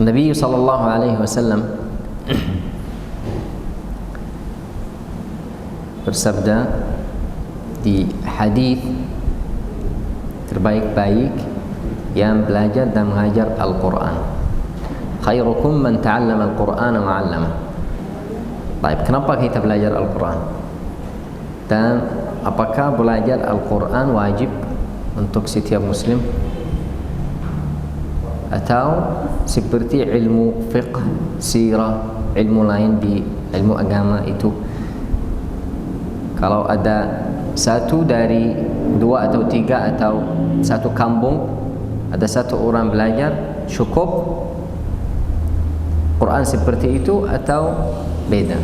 Nabi sallallahu alaihi wasallam bersabda di hadis terbaik-baik yang belajar dan mengajar Al-Quran. Khairukum man ta'allama Al-Quran wa 'allama. Baik, kenapa kita belajar Al-Quran? Dan apakah belajar Al-Quran wajib untuk setiap muslim? Atau seperti ilmu fiqh, sirah, ilmu lain di ilmu agama itu, kalau ada satu dari dua atau tiga atau satu kampung ada satu orang belajar cukup Quran seperti itu atau beda?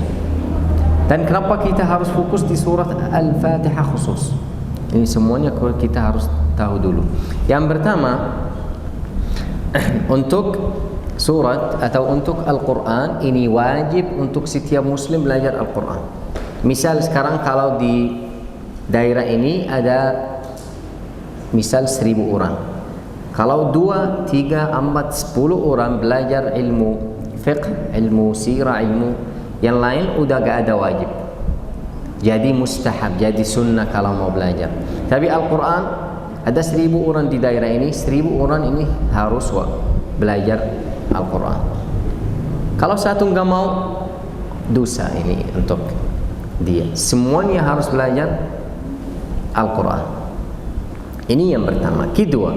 Dan kenapa kita harus fokus di surat Al-Fatihah khusus? Ini semuanya kita harus tahu dulu. Yang pertama, untuk surat atau untuk Al-Quran ini wajib untuk setiap muslim belajar Al-Quran. Misal sekarang kalau di daerah ini ada misal 1000 orang, kalau 2, 3, 4, 10 orang belajar ilmu fiqh, ilmu sirah, ilmu yang lain udah gak ada wajib, jadi mustahab, jadi sunnah kalau mau belajar. Tapi Al-Quran ada 1000 orang di daerah ini, 1000 orang ini harus belajar Al-Quran. Kalau satu nggak mau, dosa ini untuk dia. Semuanya harus belajar Al-Quran. Ini yang pertama. Kedua,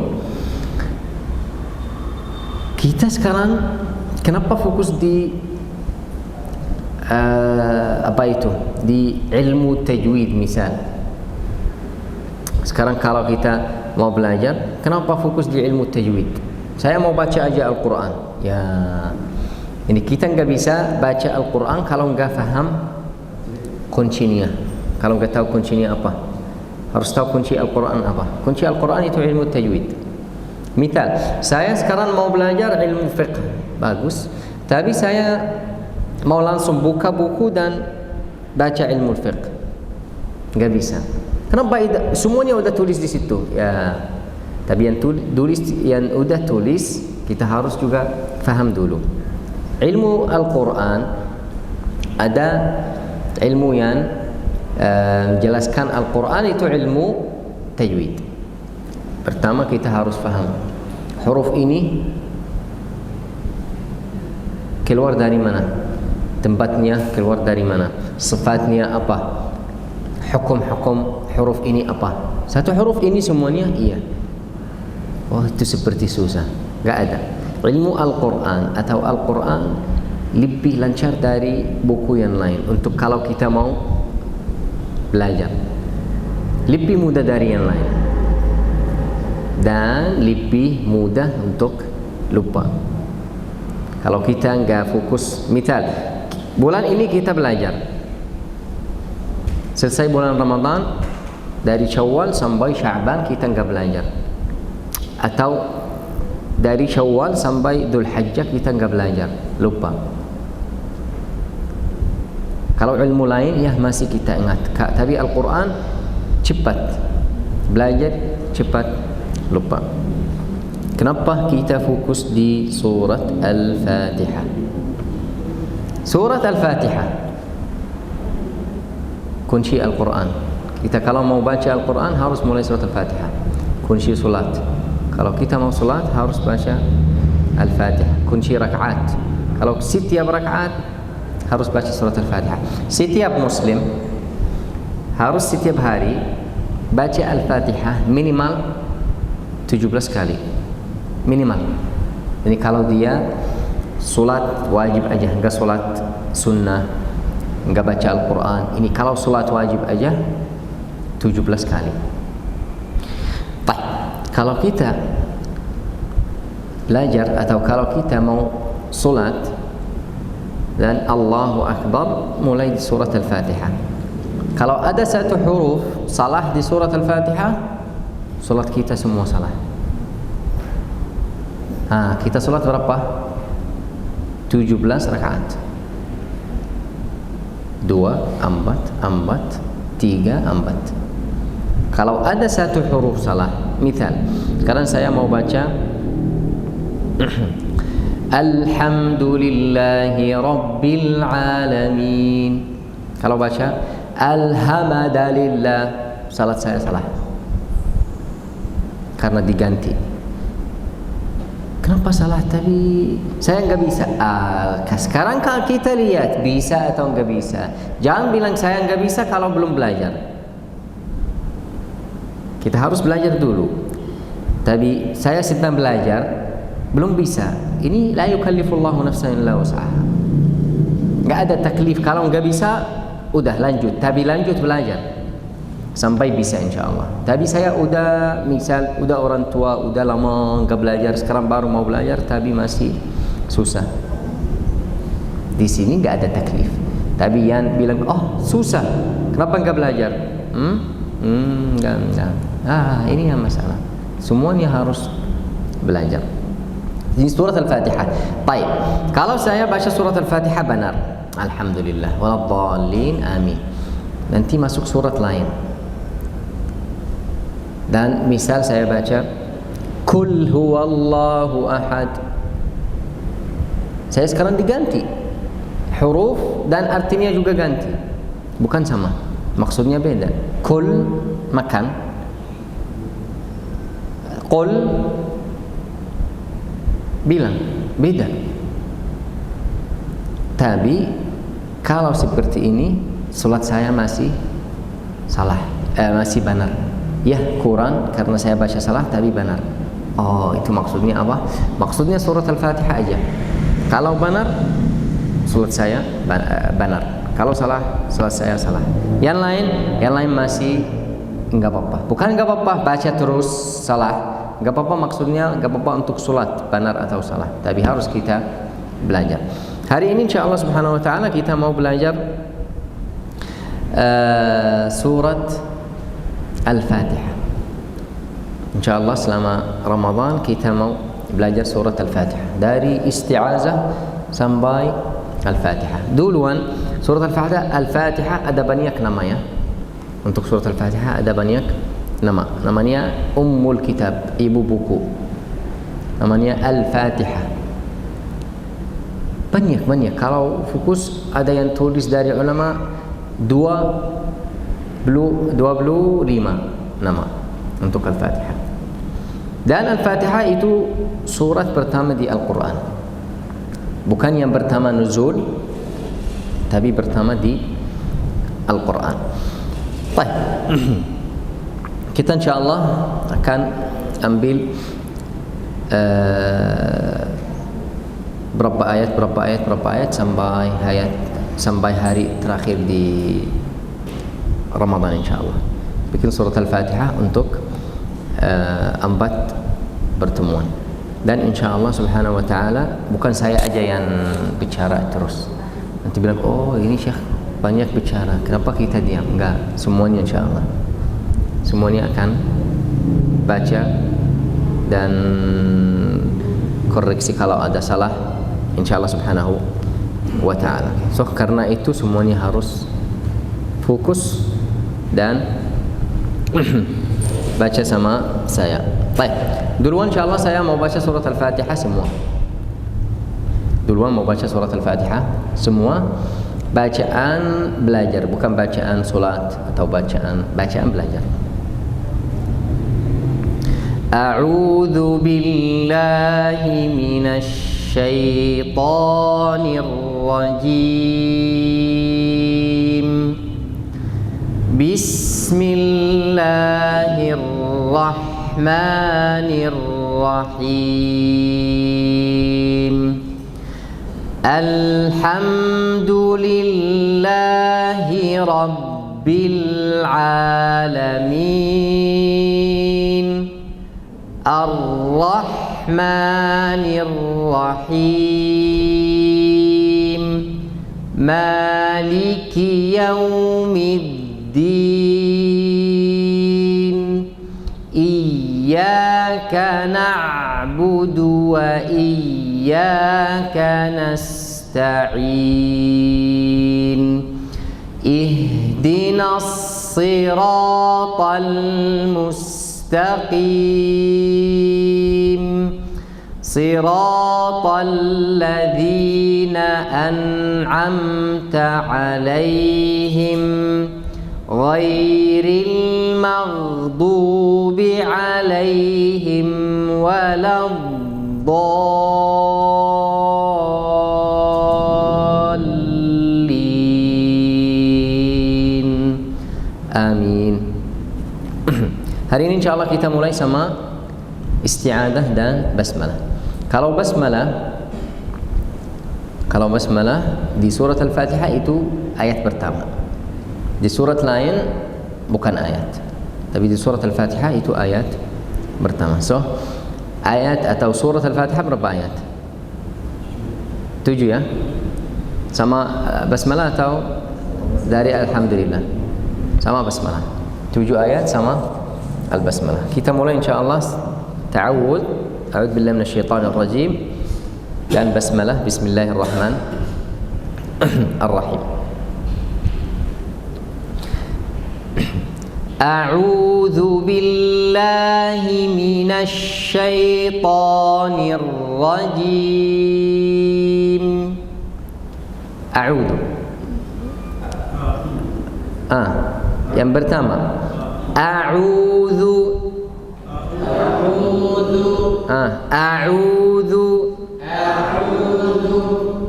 kita sekarang kenapa fokus di di ilmu tajwid misal. Sekarang kalau kita mau belajar, kenapa fokus di ilmu tajwid? Saya mau baca aja Al-Quran. Ya, ini kita nggak bisa baca Al-Quran kalau nggak paham kuncinya. Kalau nggak tahu kuncinya apa, harus tahu kunci Al-Quran apa. Kunci Al-Quran itu ilmu tajwid. Misal, saya sekarang mau belajar ilmu fiqh, bagus. Tapi saya mau langsung buka buku dan baca ilmu fiqh, nggak bisa. Kenapa? Semuanya udah tulis di situ. Ya, tapi yang udah tulis kita harus juga faham dulu. Ilmu Al-Quran ada ilmu yang menjelaskan Al-Quran itu ilmu tajwid. Pertama kita harus faham huruf ini keluar dari mana, tempatnya keluar dari mana, sifatnya apa, hukum-hukum huruf ini apa. Satu huruf ini semuanya iya. Oh, itu seperti susah. Gak ada. Ilmu Al-Quran atau Al-Quran lebih lancar dari buku yang lain untuk kalau kita mau belajar. Lebih mudah dari yang lain. Dan lebih mudah untuk lupa. Kalau kita nggak fokus, misal bulan ini kita belajar. Selesai bulan Ramadan, dari Syawal sampai Sya'ban kita nggak belajar. Atau dari Syawal sampai Dhul Hijjah kita nggak belajar, lupa. Kalau ilmu lain ya masih kita ingat, tapi Al-Quran cepat belajar, cepat lupa. Kenapa kita fokus di surat Al-Fatihah? Surat Al-Fatihah kunci Al-Quran. Kita kalau mau baca Al-Quran harus mulai surat Al-Fatihah. Kunci salat. Kalau kita mau salat harus baca Al-Fatihah. Kunci rakaat. Kalau setiap rakaat harus baca surat Al-Fatihah. Setiap muslim harus setiap hari baca Al-Fatihah minimal 17 kali. Minimal. Jadi kalau dia salat wajib aja, enggak salat sunnah, enggak baca Al-Quran. Ini kalau salat wajib aja 17 kali. Kalau kita belajar atau kalau kita mau salat dan Allahu Akbar mulai di surat Al-Fatihah. Kalau ada satu huruf salah di surat Al-Fatihah, salat kita semua salah. Kita salat berapa? 17 rakaat. 2, 4, 4, 3, 4. Kalau ada satu huruf salah, misal sekarang saya mau baca Alhamdulillahi Rabbil Alamin. Kalau baca Alhamdulillah, salat saya salah karena diganti. Kenapa salah tadi? Saya nggak bisa. Sekarang kalau kita lihat bisa atau nggak bisa. Jangan bilang saya nggak bisa kalau belum belajar. Kita harus belajar dulu. Tapi saya sedang belajar, belum bisa. Ini la yukallifullahu nafsan illa wus'aha. Nggak ada taklif. Kalau nggak bisa, udah lanjut. Tapi lanjut belajar sampai bisa insyaallah. Tapi saya udah orang tua, udah lama nggak belajar, sekarang baru mau belajar, tapi masih susah. Di sini nggak ada taklif. Tapi yang bilang, oh susah, kenapa nggak belajar? Enggak. Ini yang masalah. Semuanya harus belajar. Di surat Al-Fatihah. Baik. Kalau saya baca surat Al-Fatihah benar, alhamdulillah. Waladhdallin, amin. Nanti masuk surat lain. Dan misal saya baca Kul huwallahu ahad, saya sekarang diganti huruf dan artinya juga ganti, bukan sama, maksudnya beda. Kul makan, Qul bilang, beda. Tapi kalau seperti ini salat saya masih salah, masih benar. Ya, kurang karena saya baca salah tapi benar. Oh, itu maksudnya apa? Maksudnya surat Al-Fatihah aja. Kalau benar, salat saya benar. Kalau salah, salat saya salah. Yang lain masih enggak apa-apa. Bukan enggak apa-apa baca terus salah. Enggak apa-apa, maksudnya enggak apa-apa untuk salat benar atau salah. Tapi harus kita belajar. Hari ini insyaallah subhanahu wa ta'ala kita mau belajar surat Al-Fatihah. InsyaAllah selama Ramadan kita mau belajar surat Al-Fatihah dari isti'azah sampai Al-Fatihah. Duluan surat Al-Fatihah ada banyak namanya. Untuk surat Al-Fatihah ada banyak nama. Namanya Ummul Kitab, ibu buku. Namanya Al-Fatihah. Banyak. Kalau fokus ada yang tulis dari ulama 25 nama untuk Al-Fatihah. Dan Al-Fatihah itu surat pertama di Al-Quran. Bukan yang pertama nuzul, tapi pertama di Al-Quran. Baik. Kita insyaallah akan ambil berapa ayat sampai hari terakhir di Ramadan insyaallah. Bikin surat Al-Fatihah untuk 4 pertemuan. Dan insyaallah subhanahu wa ta'ala bukan saya aja yang bicara terus. Nanti bilang, oh ini Syekh banyak bicara, kenapa kita diam? Enggak, semuanya insyaallah. Semuanya akan baca dan koreksi kalau ada salah insyaallah subhanahu wa ta'ala. So karena itu semuanya harus fokus dan baca sama saya. Baik. Duluan insyaallah saya mau baca surat Al-Fatihah semua. Bacaan belajar, bukan bacaan salat atau bacaan belajar. A'udzu billahi minasy syaitonir rajim. Bismillahirrahmanirrahim. Alhamdulillahi Rabbil Alamin. Ar-Rahmanir-Rahim. Maliki Yaumiddin. Iyyaka na'budu wa iyyaka nasta'in. Ihdinas siratal mustaqim. Siratal ladzina an'amta 'alaihim ghairil maghdubi 'alaihim waladdallin. Amin. Hari ini insyaAllah kita mulai sama isti'adah dan basmalah. Kalau basmalah di surat Al-Fatihah itu ayat pertama. Di surat lain bukan ayat. Tapi di surat Al-Fatihah itu ayat pertama. So, ayat atau surat Al-Fatihah berapa ayat? 7 ya? Sama basmalah atau dari Alhamdulillah? Sama basmalah. 7 ayat sama Al-Basmalah. Kita mulai insyaAllah ta'awud. A'udzu billahi minasyaitonir rajim dan basmalah. Bismillahirrahmanirrahim. A'udzu billahi minasyaitonir rajim. A'udzu. Yang pertama A'udzu.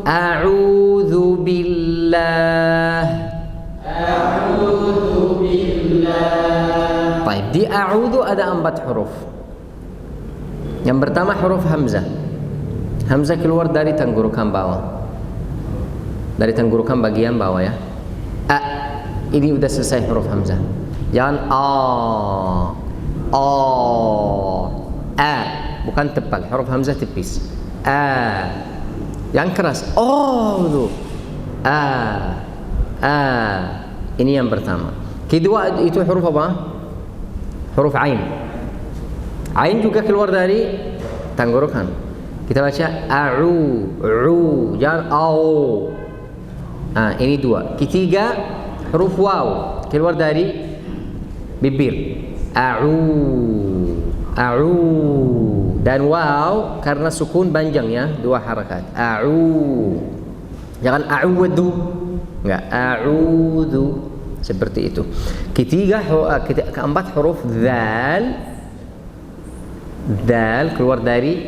A'udzu billah. Baik, di a'udzu ada 4 huruf. Yang pertama huruf hamzah. Hamzah keluar dari tenggorokan bawah. Dari tenggorokan bagian bawah ya. Ini udah selesai huruf hamzah. Jangan bukan tebal, huruf hamzah tipis. Yang keras tu. Ini yang pertama. Kedua itu huruf apa? Huruf ain. Ain juga keluar dari tenggorokan. Kita baca jangan ini 2. Ketiga huruf waw keluar dari bibir. Dan waw karena sukun panjang ya, 2 harakat. Jangan a'udzu. Enggak, a'udzu. Seperti itu. Keempat huruf dal keluar dari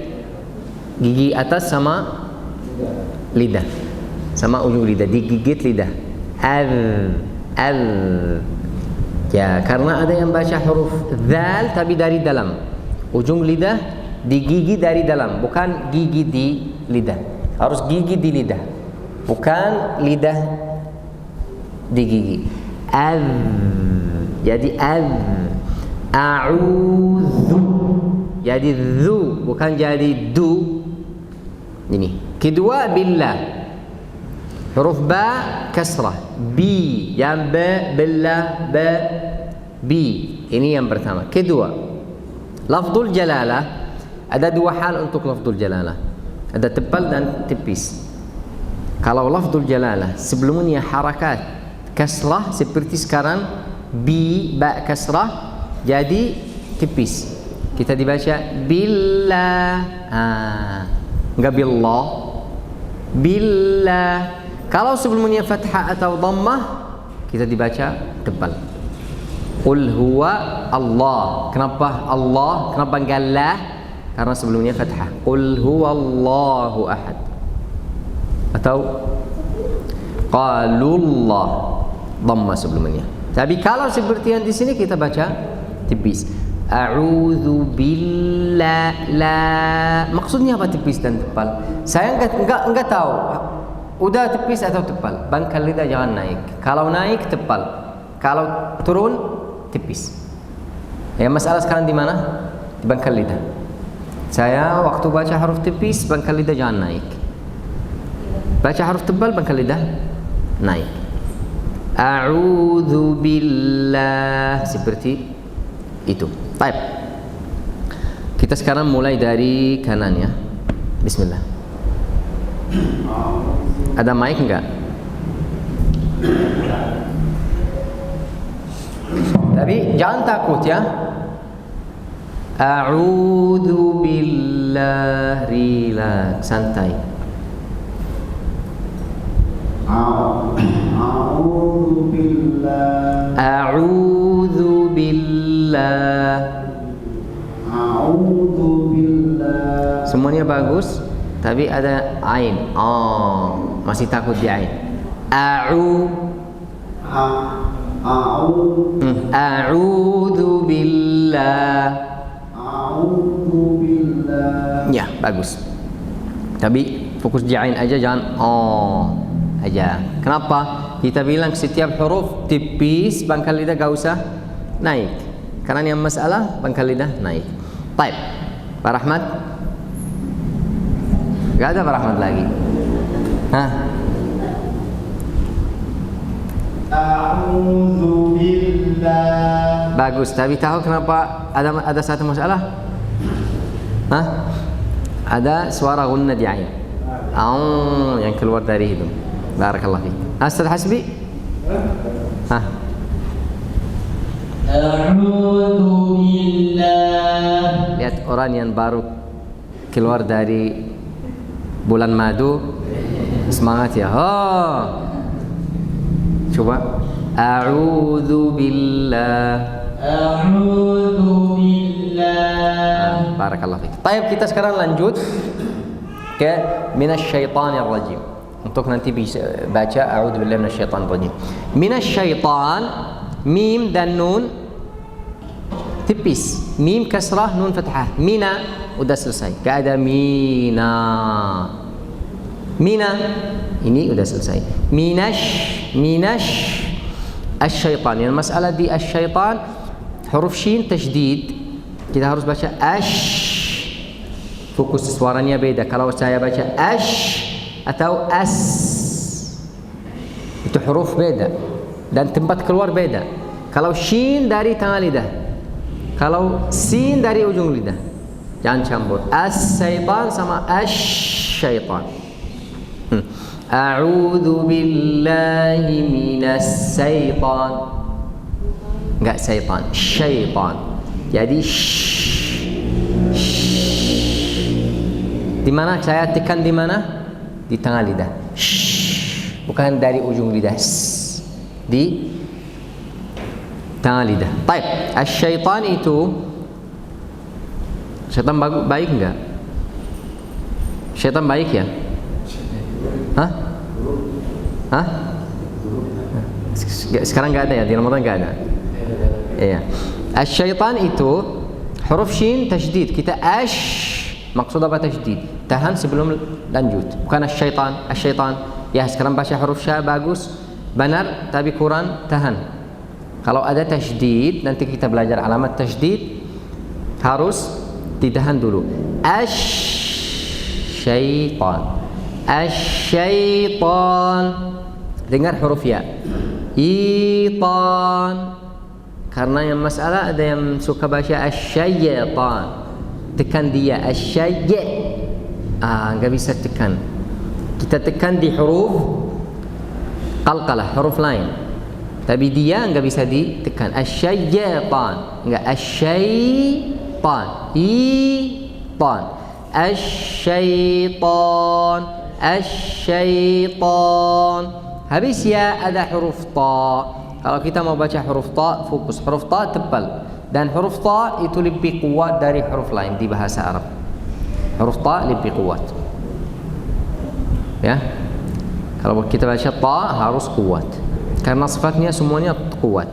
gigi atas sama lidah. Sama ujung lidah, digigit lidah. Ya, karena ada yang baca huruf dzal tapi dari dalam. Ujung lidah digigit dari dalam, bukan gigi di lidah. Harus gigi di lidah, bukan lidah di gigi. Jadi a'udzu. Jadi zu, bukan jadi du. Ini. Kedua billah. Huruf ba kasrah. Bi. Yang billah bi. Ini yang pertama. Kedua, lafzul jalalah. Ada 2 hal untuk lafzul jalalah. Ada tebal dan tipis. Kalau lafzul jalalah sebelumnya harakat kasrah seperti sekarang, bi ba kasrah, jadi tipis. Kita dibaca billah. Enggak billah. Billah. Kalau sebelumnya fathah atau dhammah, kita dibaca tebal. Qul huwa Allah. Kenapa Allah? Kenapa enggak la? Karena sebelumnya fathah. Qul huwa Allahu ahad. Atau qalullah, dhamma sebelumnya. Tapi kalau seperti yang di sini kita baca tipis. A'udzu billah. Maksudnya apa tipis dan tebal? Saya enggak tahu. Udah tipis atau tebal? Pangkal lidah jangan naik. Kalau naik tebal. Kalau turun tipis. Ya, masalah sekarang di mana? Di pangkal lidah. Saya waktu baca huruf tipis, pangkal lidah jangan naik. Baca huruf tebal, pangkal lidah naik. A'udzu billah, seperti itu. Baik. Kita sekarang mulai dari kanan ya. Bismillah. Ada mic enggak? Tapi jangan takut ya. A'udzu billah, relax, santai. A'udzu billah. A'udzu billah. A'udzu billah. Semuanya bagus, tapi ada ain. Oh, masih takut di ain. A'udzu billah. A'udzu billah. Ya, bagus. Tapi fokus di ain aja, jangan aja. Kenapa? Kita bilang setiap huruf tipis pangkal lidah gak usah naik. Karena yang masalah pangkal lidah naik. Baik, Pak Rahmat. Gak ada Pak Rahmat lagi. Hah? A'udzu billah. Bagus, tapi tahu kenapa ada satu masalah? Hah? Ada suara gunna di ain. Yang keluar dari hidung. Barakallah fiik. Ustaz Hasbi? Hah? A'udzu billah. Lihat orang yang baru keluar dari bulan madu, semangat ya. Coba. A'udzu billah. A'udzu billah. Barakallah fiik. Baik, kita sekarang lanjut ke minasyaitonir rajim. Untuk nanti bisa baca a'udzu billahi minasyaitonir rajim. Minasyaitan, mim dan nun tipis. Mim kasrah, nun fathah. Mina udah selesai. Gak ada mina. Mina ini udah selesai. Minash asyaitan. Yang masalah di asyaitan huruf shin tajdid. Kita harus baca fokus suaranya beda. Kalau saya baca atau as, itu huruf beda dan tempat keluar beda. Kalau shin dari tengah lidah, kalau sin dari ujung lidah, jangan campur. As-syaitan sama asy-syaitan. A'udzu billahi minas syaitan. Enggak syaitan, syaitan. Jadi di mana saya tekan, di mana? Di tengah lidah. Bukan dari ujung lidah. Di tengah lidah. Baik, asy-syaitan itu syaitan baik enggak? Syaitan baik ya? Hah? Sekarang enggak ada ya? Di Ramadan enggak ada? Iya. Asy-syaitan itu huruf shin tajdid. Kita maksud apa tajdid? Tahan sebelum lanjut. Bukan asy-syaitan. Ya, sekarang baca huruf sya bagus, benar, tapi kurang tahan. Kalau ada tajdid, nanti kita belajar alamat tajdid, harus ditahan dulu. Asy-syaitan. Asy-syaitan. Dengar huruf ya. Itan. Karena yang masalah ada yang suka baca asy-syaitan. Tekan dia enggak bisa tekan. Kita tekan di huruf qalqalah, huruf lain. Tapi dia enggak bisa ditekan. Asy-syaitan, enggak asy-syaitan. Itan. Asy-syaitan, asy-syaitan. Habis ya ada huruf ta. Kalau kita mau baca huruf ta, fokus. Huruf ta tebal. Dan huruf ta itu lebih kuat dari huruf lain di bahasa Arab. Huruf ta lebih kuat. Ya. Kalau kita baca ta harus kuat. Karena sifatnya semuanya kuat.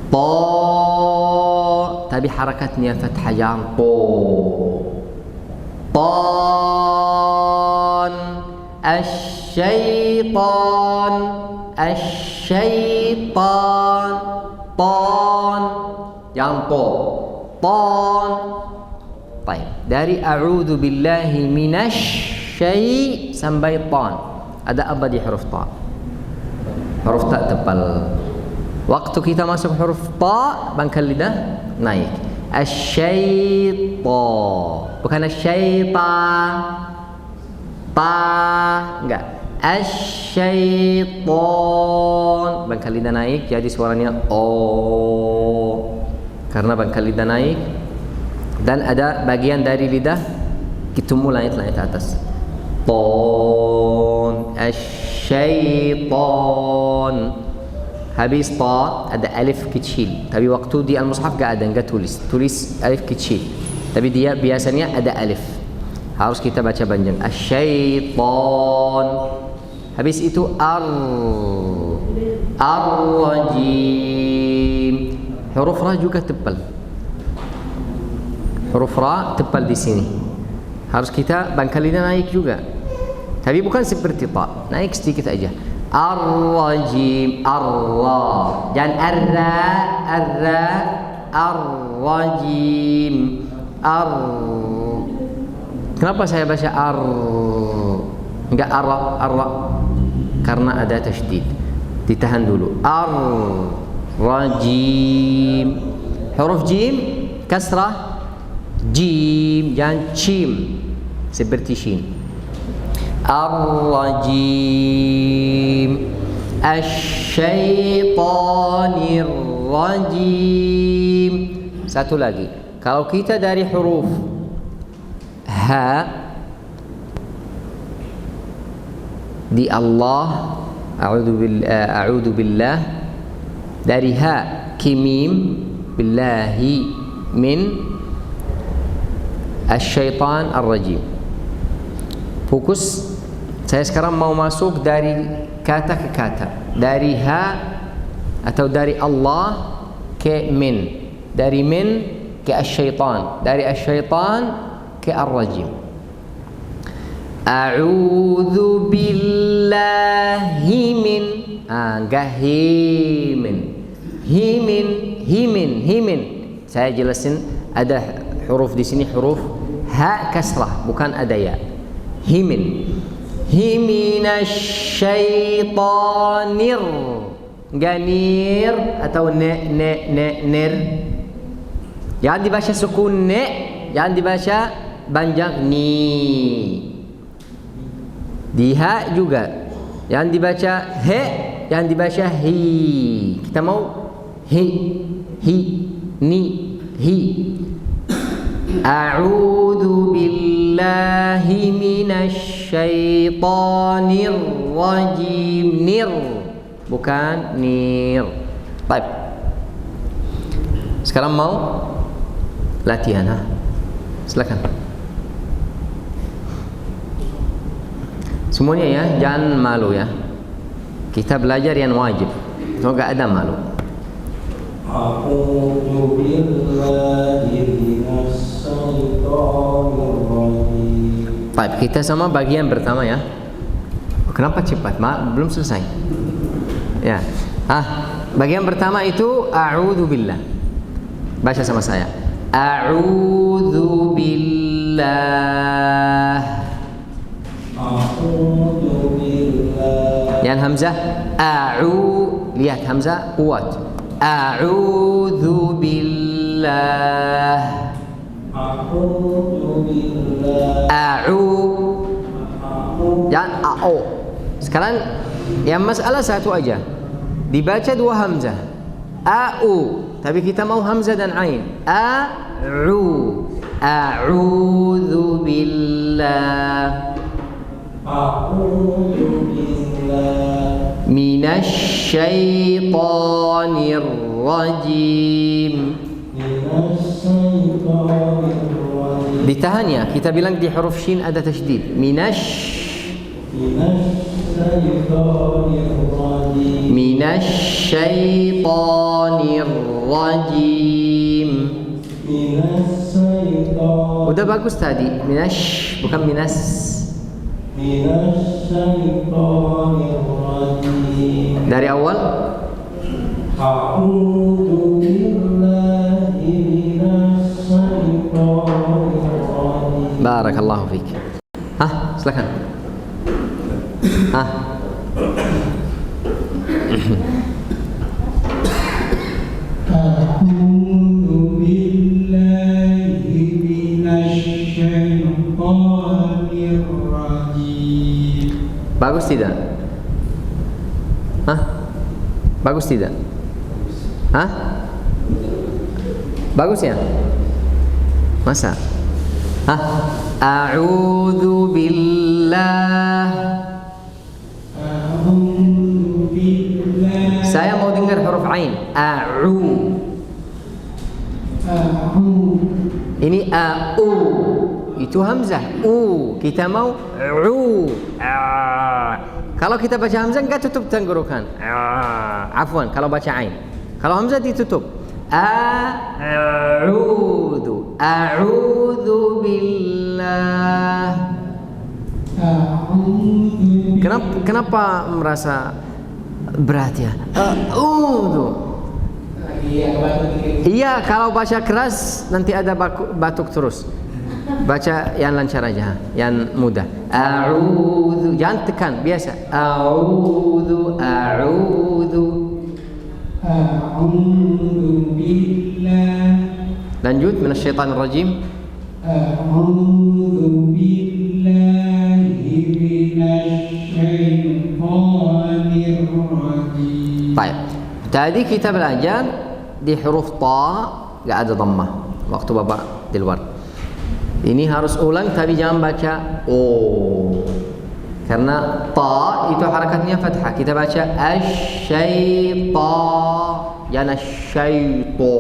Ta, tapi harakatnya fathah, jangan to. Tan, asy-syaitan, asy-syaitan. Tan, yang to. Tan. Baik, dari a'udzu billahi minasy sampai tan. Ada apa di huruf ta? Huruf ta tebal. Waktu kita masuk huruf ta, pangkal lidah naik. Asy-syaitan, bukan asy-syaitan. Ta, enggak. Asy-syaitan, pangkal lidah naik, jadi suaranya o. Karena pangkal lidah naik, Dan ada bagian dari lidah ketemu langit-langit atas. Ton, asyaiton. Habis ta ada alif kecil. Tapi waktu di al-mushaf gak ada, enggak tulis alif kecil. Tapi dia biasanya ada alif. Harus kita baca panjang. Asyaiton. Habis itu ar-rajim. Huruf ra juga tebal. Huruf ra tebal di sini. Harus kita bangkalina naik juga. Tapi bukan seperti ta. Naik sedikit aja. Ar-rajim, Allah. Jangan ar-rajim. Kenapa saya baca enggak ar? Karena ada tasydid. Ditahan dulu. Ar-rajim. Huruf jim kasrah. Jim, jangan cim seperti shin. Ar-rajim, asyaitanir rajim. Satu lagi, kalau kita dari huruf ha di Allah, a'udzu billah, dari ha kimim billahi min asyaitan ar-rajim. Fokus. Saya sekarang mau masuk dari kata ke kata. Dari ha atau dari Allah ke min. Dari min ke asyaitan. Dari asyaitan ke ar-rajim. A'udzu billahi min. Enggak himin. Himin. Saya jelasin ada huruf di sini, huruf ha kasrah, bukan ada ya. Himin. Himinasyaitanir. Ganir atau nir. Jangan dibaca sukun ne, jangan dibaca panjang ni. Di ha juga. Jangan dibaca he, jangan dibaca hi. Kita mau hi, ni, hi. A'udzu billahi minasyaitonir rajim. Nir, bukan nir. Baik. Sekarang mau latihan, ha? Silakan. Semuanya ya, jangan malu ya. Kita belajar yang wajib. So enggak ada malu. A'udzu billahi minasyaitonir rajim. Baik, kita sama bagian pertama ya. Kenapa cepat? Belum selesai. Ya. Bagian pertama itu a'udzu billah. Baca sama saya. A'udzu billah. A'udzu billah. Yang hamzah lihat hamzah kuat. A'udzu billah. A'udzu billah. Jangan a'u. Sekarang yang masalah satu aja. Dibaca dua hamzah. A'u. Tapi kita mau hamzah dan ain. A'udzu billah. A'udzu billah. Minasyaitonir rajim. Minasyaitonir rajim. Ditahan ya. Kita bilang di huruf shin ada tasydid. Minasyaitonir rajim. Udah bagus tadi. Bukan minas. Dari awal. A'udzu billahi minasyaitonir rajim. Barakallahu fiik. Silakan. A'udzu billahi minasyaitonir rajim. Bagus tidak? Bagus tidak? Bagus ya? Masa? A'udzu billah. A'udzu billah. Saya mau dengar huruf ain. Ini a'u. Itu hamzah. Kita mau Kalau kita baca hamzah enggak tutup tenggorokan. Afwan, kalau baca ain. Kalau hamzah ditutup. A'udzu billah. Kenapa merasa berat ya? Iya, kalau baca keras nanti ada batuk terus. Baca yang lancar aja, yang mudah. A'udzu, jangan tekan, biasa. A'udzu billah. Lanjut, minasyaitonir rajim. A'udzu billahi minasyaitonir rajim. Baik. Tadi kita belajar di huruf ta enggak ada dhammah waktu Bapak di luar. Ini harus ulang tapi jangan baca karena ta itu harakatnya fathah. Kita baca asy-syaita, jangan asy-syaito.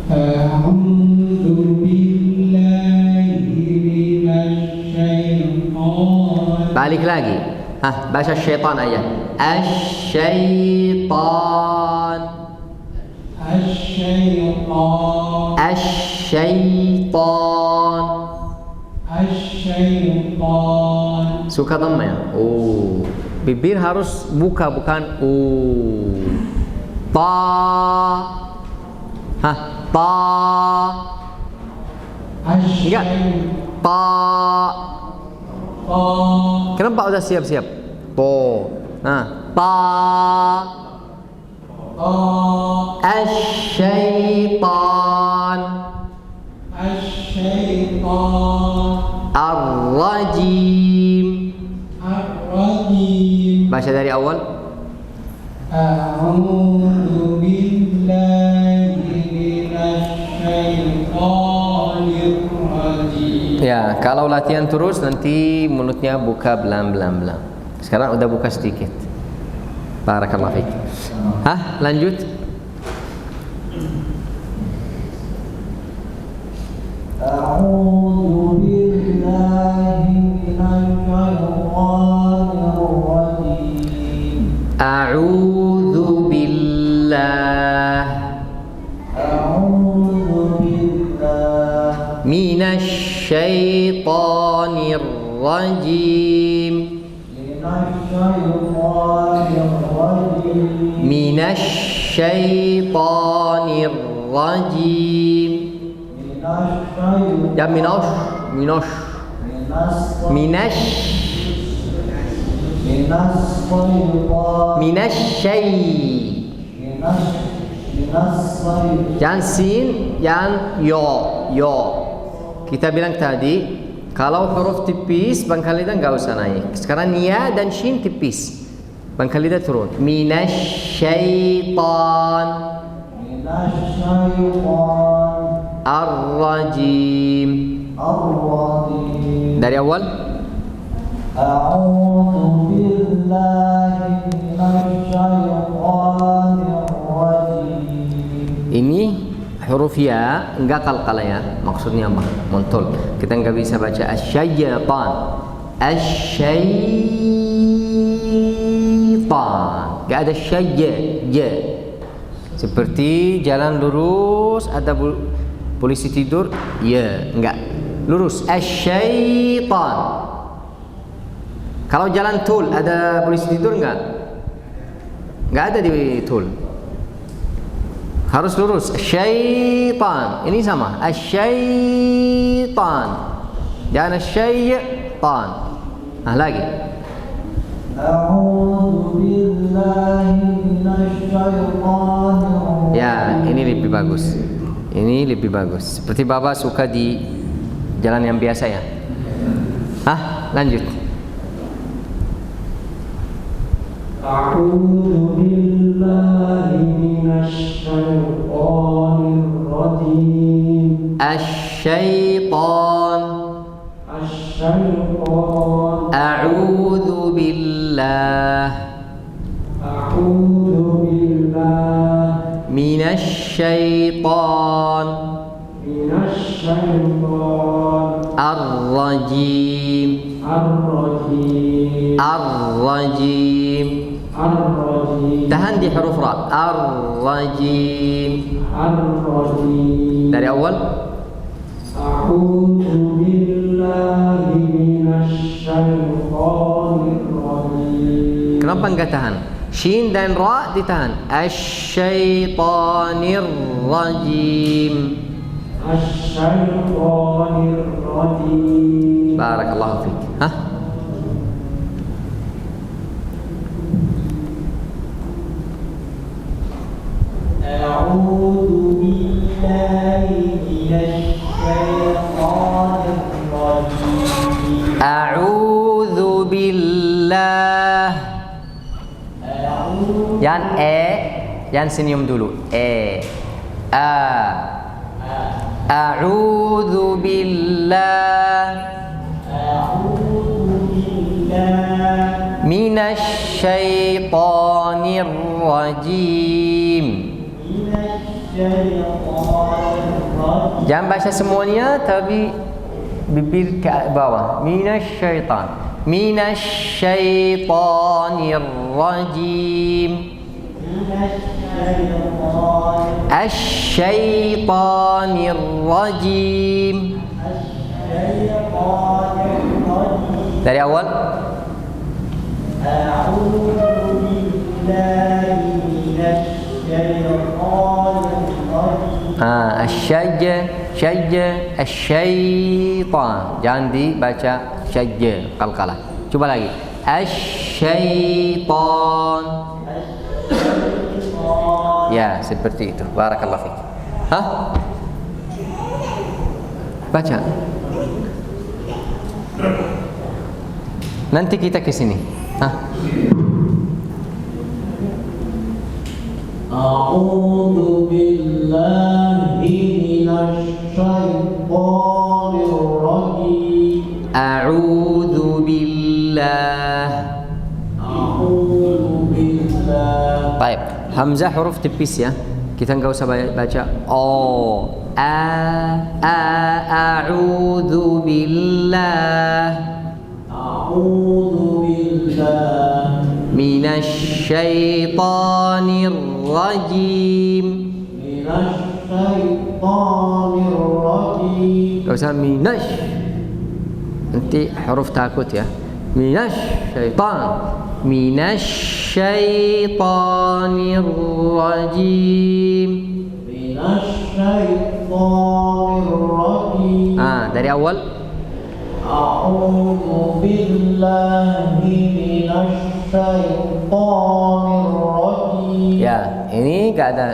A'udzu billahi minasyaitonir. Balik lagi. Baca syaitan aja. Asy-syaitan. Asy-syaitan. Asy-syaitan. Asy-syaitan. Suka dhamma ya? Bibir harus buka, bukan ta. Ta. Enggak. Ta. Kenapa udah siap-siap? Ta. Asy-syaitan. Asy-syaitan. Ar-rajim. Ar-rajim. Baca dari awal. A'udzu billahi minasyaitonir rajim. Ya, kalau latihan terus nanti mulutnya buka belam-belam. Sekarang udah buka sedikit. Barakallahu fiik. Lanjut. A'udzu billahi minasyaitonir rajim. A'udzu billah. A'udzu billah. Minasyaitonir rajim. Minasyaitonir rajim. Ya minash. Minasyai. Jangan sin, jangan yo. Kita bilang tadi, kalau huruf tipis pangkal lidah enggak usah naik. Sekarang ya dan shin tipis, pangkal lidah turun. Minasyaitan. Ar-rajim. Dari awal. A'udzu billahi minasyaitonir rajim. Ini huruf ya enggak qalqalah ya. Maksudnya apa? Montul. Kita enggak bisa baca asy-syaitan. Asy-syaitan. Enggak ada syayya. Seperti jalan lurus ada polisi tidur, ya, enggak. Lurus asy-syaitan. Kalau jalan tul ada polisi tidur enggak? Enggak ada di tul. Harus lurus. Syaitan. Ini sama. Asy-syaitan. Jangan asy-syaitan. Lagi. A'udzu billahi minasyaitonir. Ya, ini lebih bagus. Ini lebih bagus. Seperti Bapak suka di jalan yang biasa ya. Lanjut. A'udzu billahi minasyaitonir Asyaitan. الشيطان A'udzu billah. أعوذ بالله Minasyaitan. من الشيطان Ar-rajim. الرجيم Ar-rajim. الرجيم Tahan di huruf ra. Ar-rajim. الرجيم Dari awal. أعوذ بالله من الشيطان الرجيم Kenapa enggak tahan? Shin dan ra ditahan. Asyaitanir rajim. الشيطان الرجيم Barakallahu fiik. Hah? أعوذ بالله من الشيطان الرجيم A'udzu billah. أعوذ Jangan senyum dulu. A'udzu billah أعوذ بالله minasyaitonir rajim. من الشيطان الرجيم Jangan baca semuanya tapi bibir ke bawah. Minasyaitonir rajim. من الشيطان Asyaitonir rajim. الشيطان الرجيم Dari awal. أعوذ بالله من الشيطان الرجيم Asyaitan. Jangan dibaca syajja, qalqalah. Coba lagi. Asyaitan. Ya, seperti itu. Barakallahu fiik. Hah? Baca. Nanti kita ke sini. Hah? أعوذ بالله من الشيطان الرجيم A'udzu billah. أعوذ بالله Baik, hamzah huruf tipis ya. Kita enggak usah baca a'udzu billah أعوذ بالله minasyaitonir rajim. من الشيطان الرجيم Enggak usah nanti huruf takut ya. Minasyaitonir rajim. من الشيطان الرجيم Dari awal. أعوذ بالله من الشيطان الرجيم Ya, ini enggak ada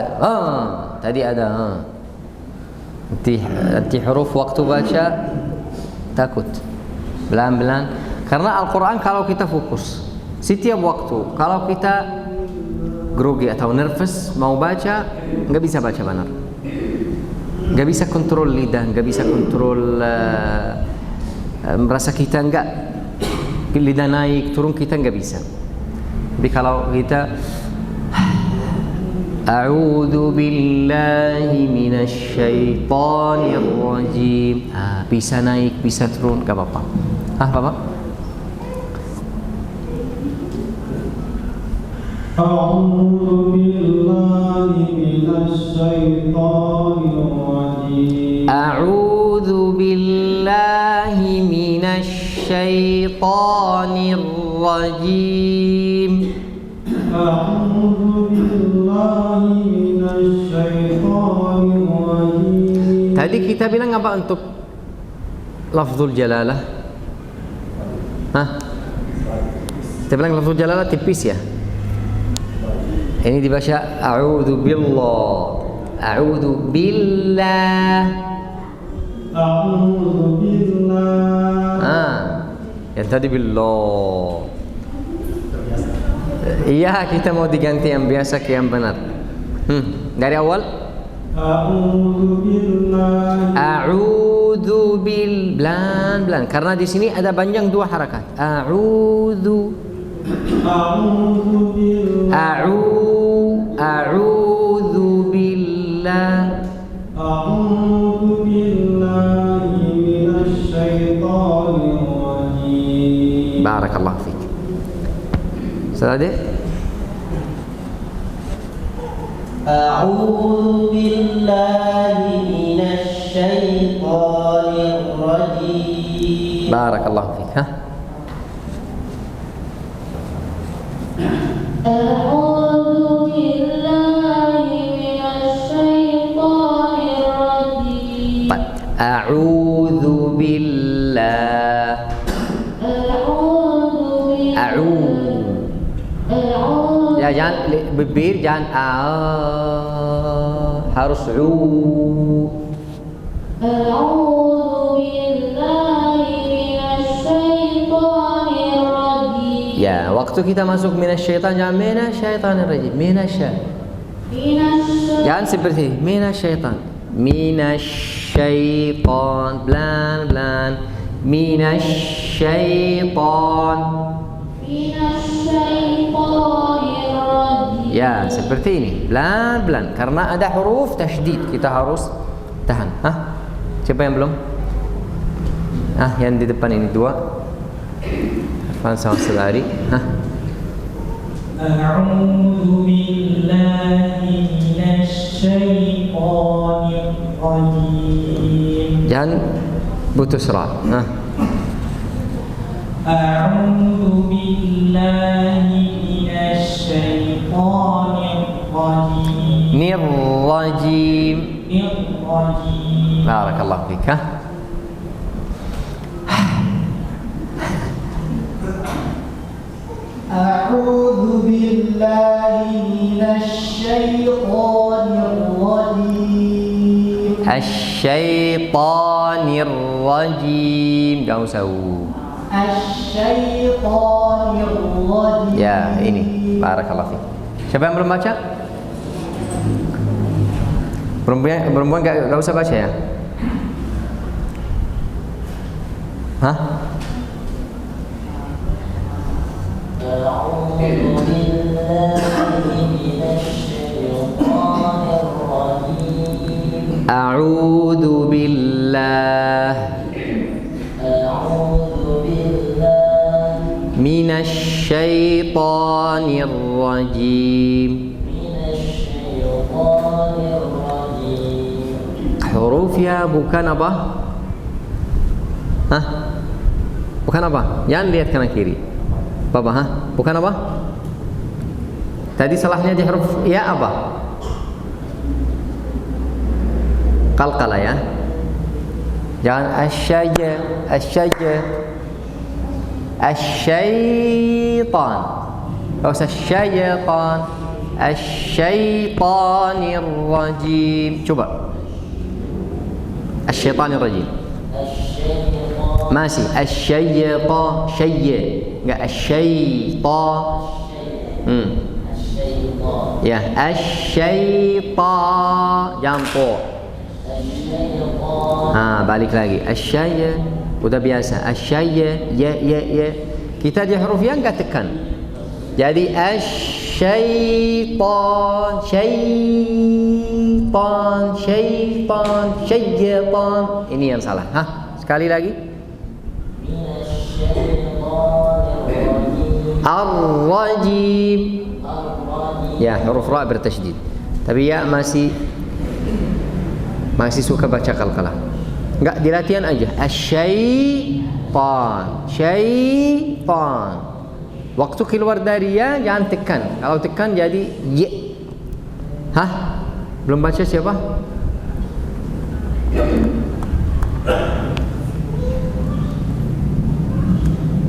tadi ada Nanti huruf waktu baca takut. Pelan-pelan. Karena Al-Quran kalau kita fokus setiap waktu, kalau kita grogi atau nervous mau baca, nggak bisa baca benar. Nggak bisa kontrol lidah, nggak bisa kontrol merasa kita nggak lidah naik turun, kita nggak bisa. Jadi kalau kita A'udzu billahi minasyaitonir rajim. Bisa naik, bisa turun, enggak apa-apa. Bapak? أعوذ بالله من الشيطان الرجيم A'udzu billahi minasyaitonir rajim. أعوذ بالله من الشيطان الرجيم Tadi kita bilang apa untuk lafzul jalalah? Kita bilang lafzul jalalah tipis ya. Ini dibaca a'udzu billah. A'udzu billah. أعوذ بالله Yang tadi billah. Iya, kita mau diganti yang biasa ke yang benar. Dari awal. A'udzu billahi. A'udzu bil, pelan-pelan karena di sini ada panjang dua harakat. A'udzu. A'udzu billahi. A'udzu billah. A'udzu billahi minasy syaithanir rajim. Barakallahu fik. Salah. أعوذ بالله من الشيطان الرجيم. بارك الله فيك. ها أعوذ بالله من الشيطان الرجيم. طيب أعوذ بالله. أعوذ. Ya jangan bibir jangan harus أعوذ بالله من الشيطان الرجيم. Ya, waktu kita masuk minasyaitan jangan minasyaitanir rajim. Jangan seperti minasyaitan. Minasyaitan pelan-pelan. Minasyaitan. Ya, seperti ini. Pelan-pelan karena ada huruf tasydid, kita harus tahan. Hah? Siapa yang belum? Yang di depan ini dua. Irfan sama Selari. A'udzu billahi minasy syaithanir rajim. Jangan putus ra. A'udzu billahi minasy syaithanir rajim. Nirrajim. Nirrajim. Barakallahu fik. أعوذ بالله من الشيطان الرجيم. Asyaitanir rajim. Enggak usah. Asyaitanir rajim. Ya, ini. Barakallahu fik. Siapa yang belum baca? Perempuan enggak usah baca ya? A'udzu billah minasy syaithanir rajim. Hurufnya bukan apa? Bukan apa? Jangan lihat kanan kiri. Apa? Bukan apa? Tadi salahnya di huruf ya apa? Qalqala ya. Jangan asyaitan. Kalau syaitan. Asyaitanir rajim. Coba. Asyaitanir rajim. Masih asyaitan, enggak asyaitan. Ya, asyaitan. Jangan po. Balik lagi. Asyaitan. Udah biasa. Asyaitan. Ya. Kita di huruf yang enggak tekan. Jadi asyaitan, syaitan. Ini yang salah. Sekali lagi. Ar-rajim. Ya, huruf ra bertasydid. Tapi ya masih suka baca qalqalah. Enggak, di latihan aja. Syaitan. Waktu keluar dari ya jangan tekan. Kalau tekan jadi ye. Belum baca siapa?